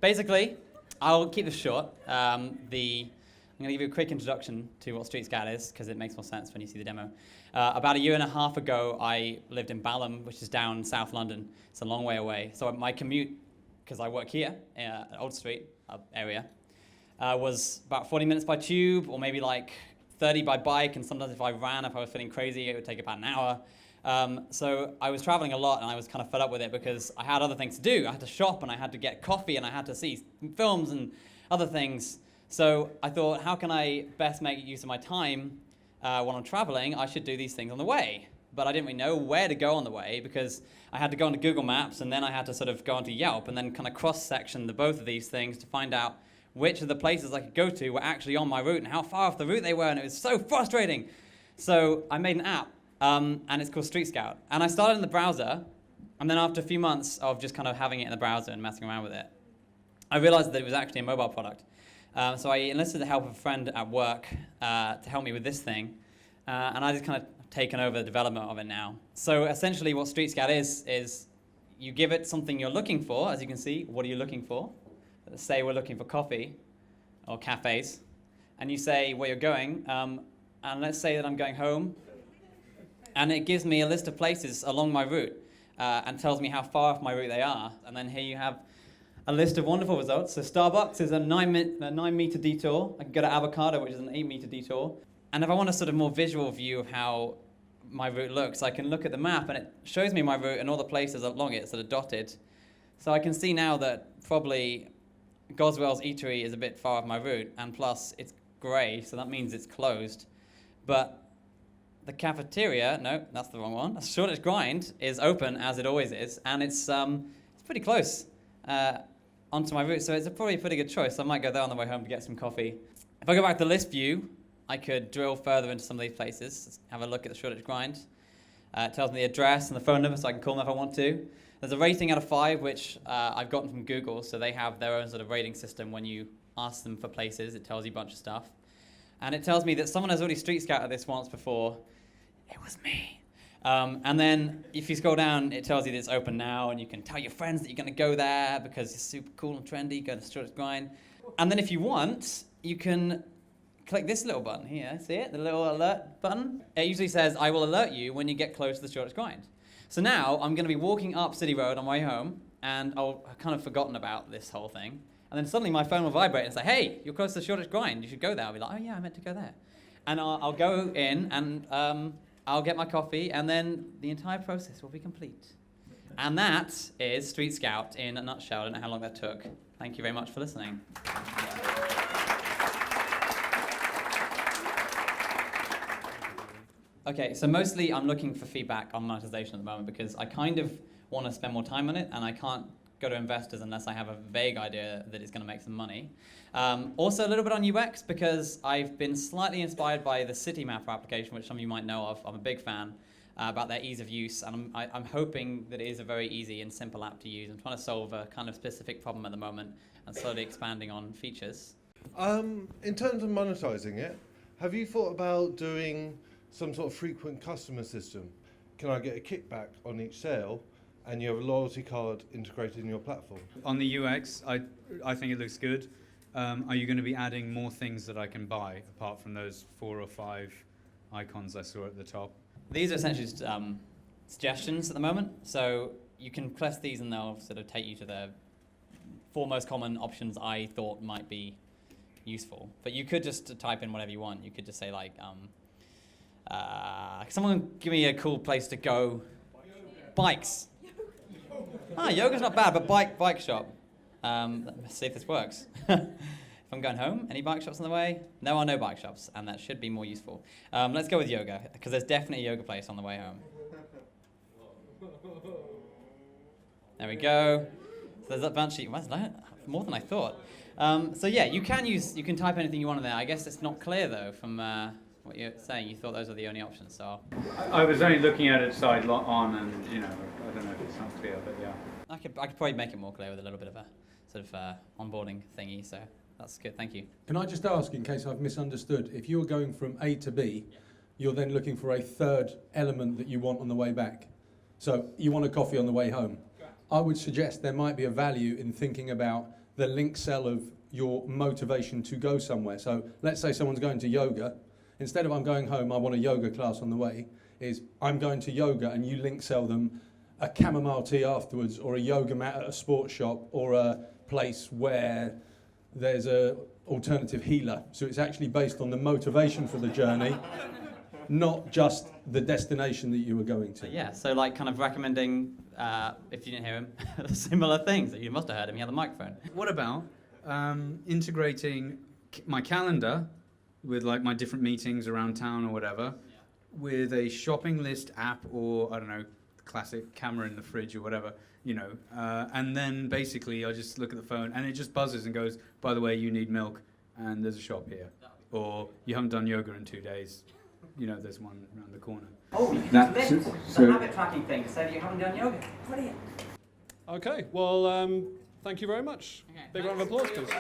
basically, I'll keep this short. I'm going to give you a quick introduction to what Streetscout is, because it makes more sense when you see the demo. About a year and a half ago, I lived in Balham, which is down South London. It's a long way away. So my commute, because I work here, at Old Street area, was about 40 minutes by tube, or maybe like 30 by bike, and sometimes if I was feeling crazy, it would take about an hour. So I was traveling a lot, and I was kind of fed up with it because I had other things to do. I had to shop, and I had to get coffee, and I had to see films and other things. So I thought, how can I best make use of my time when I'm traveling? I should do these things on the way. But I didn't really know where to go on the way because I had to go onto Google Maps, and then I had to sort of go onto Yelp and then kind of cross-section both of these things to find out which of the places I could go to were actually on my route and how far off the route they were, and it was so frustrating. So I made an app, and it's called Streetscout. And I started in the browser, and then after a few months of just kind of having it in the browser and messing around with it, I realized that it was actually a mobile product. So I enlisted the help of a friend at work to help me with this thing, and I just kind of taken over the development of it now. So essentially what Streetscout is you give it something you're looking for. As you can see, what are you looking for? Let's say we're looking for coffee or cafes, and you say where you're going, and let's say that I'm going home, and it gives me a list of places along my route and tells me how far off my route they are. And then here you have a list of wonderful results. So Starbucks is a 9-meter detour. I can go to Avocado, which is an 8-meter detour. And if I want a sort of more visual view of how my route looks, I can look at the map, and it shows me my route and all the places along it sort of dotted. So I can see now that probably Goswell's Eatery is a bit far off my route, and plus it's grey, so that means it's closed. But the cafeteria, no, that's the wrong one. Shoreditch Grind is open, as it always is, and it's pretty close onto my route, so it's probably a pretty good choice. I might go there on the way home to get some coffee. If I go back to the list view, I could drill further into some of these places, have a look at the Shoreditch Grind. It tells me the address and the phone number, so I can call them if I want to. There's a rating out of 5, which I've gotten from Google, so they have their own sort of rating system. When you ask them for places, it tells you a bunch of stuff. And it tells me that someone has already street scouted this once before. It was me. And then if you scroll down, it tells you that it's open now, and you can tell your friends that you're going to go there because it's super cool and trendy. Go to Shoreditch Grind. And then if you want, you can click this little button here. See it? The little alert button? It usually says, I will alert you when you get close to the Shoreditch Grind. So now I'm going to be walking up City Road on my way home, and I've kind of forgotten about this whole thing. And then suddenly my phone will vibrate and say, hey, you're close to the Shoreditch Grind. You should go there. I'll be like, oh yeah, I meant to go there. And I'll go in, and I'll get my coffee, and then the entire process will be complete. And that is Streetscout in a nutshell. I don't know how long that took. Thank you very much for listening. Okay, so mostly I'm looking for feedback on monetization at the moment because I kind of want to spend more time on it, and I can't go to investors unless I have a vague idea that it's going to make some money. Also a little bit on UX because I've been slightly inspired by the City Mapper application, which some of you might know of. I'm a big fan about their ease of use, and I'm hoping that it is a very easy and simple app to use. I'm trying to solve a kind of specific problem at the moment and slowly expanding on features. In terms of monetizing it, have you thought about doing some sort of frequent customer system? Can I get a kickback on each sale, and you have a loyalty card integrated in your platform? On the UX, I think it looks good. Are you going to be adding more things that I can buy apart from those 4 or 5 icons I saw at the top? These are essentially just suggestions at the moment. So you can press these and they'll sort of take you to the 4 most common options I thought might be useful. But you could just type in whatever you want. You could just say like, someone give me a cool place to go. Bikes. Yoga's not bad, but bike shop. Let's see if this works. If I'm going home, any bike shops on the way? There are no bike shops, and that should be more useful. Let's go with yoga, because there's definitely a yoga place on the way home. There we go. So there's a bunch of, more than I thought. So yeah, you can type anything you want in there. I guess it's not clear though from what you're saying. You thought those were the only options, so. I was only looking at it side on, and I don't know if it's not clear, but yeah. I could probably make it more clear with a little bit of a sort of onboarding thingy, so that's good, thank you. Can I just ask, in case I've misunderstood, if you're going from A to B, you're then looking for a third element that you want on the way back. So you want a coffee on the way home. I would suggest there might be a value in thinking about the link cell of your motivation to go somewhere. So let's say someone's going to yoga. Instead of I'm going home, I want a yoga class on the way, is I'm going to yoga, and you link sell them a chamomile tea afterwards, or a yoga mat at a sports shop, or a place where there's a alternative healer. So it's actually based on the motivation for the journey, not just the destination that you were going to. Yeah, so like kind of recommending, if you didn't hear him, similar things that you must have heard him. He had the microphone. What about integrating my calendar with like my different meetings around town or whatever, with a shopping list app, or I don't know, classic camera in the fridge or whatever, you know, and then basically I just look at the phone and it just buzzes and goes, by the way, you need milk and there's a shop here, or you haven't done yoga in 2 days, you know, there's one around the corner. Oh, you can list the habit tracking thing to say that you haven't done yoga. Brilliant. Okay, well, thank you very much. Okay, Big round of applause, please.